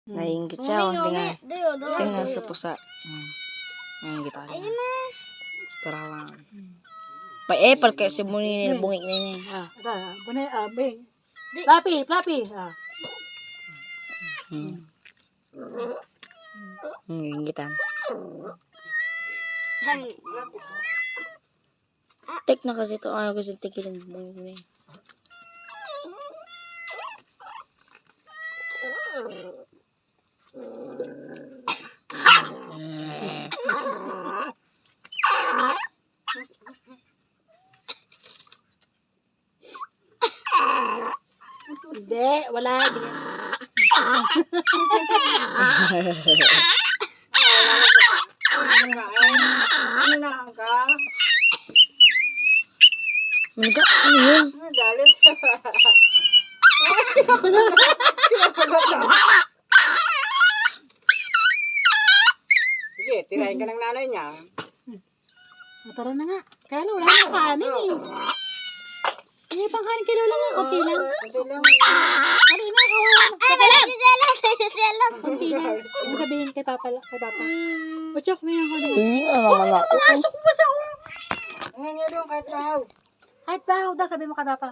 Naiingit siya. Oh. Tingnan sa pusa. Naiingit ako. Ayun na. Karawang. Pa-apple kaya si Muni nila bungik na yun. Bunay, bing. Flappy. Naiingitan. Tek na kasi ito. Ayaw kasi tigilan yung bungik na yun. Hindi, wala. Maniga, ano yun? Galit. Sige, tirahin ka ng nanay niya. Tara na nga. Kaya wala na kanin eh. Hindi pang kanin kay Lola nga. Okay lang. Okay lang. Dali na ako. Nagsiselos. Kunti lang. Ano sabihin kay Papa? Pachok mo yung kanin. Hindi na naman ako. Pumasok mo sa ulo. Ano nga doon kahit bahaw? Kahit bahaw daw, sabi mo kay Papa.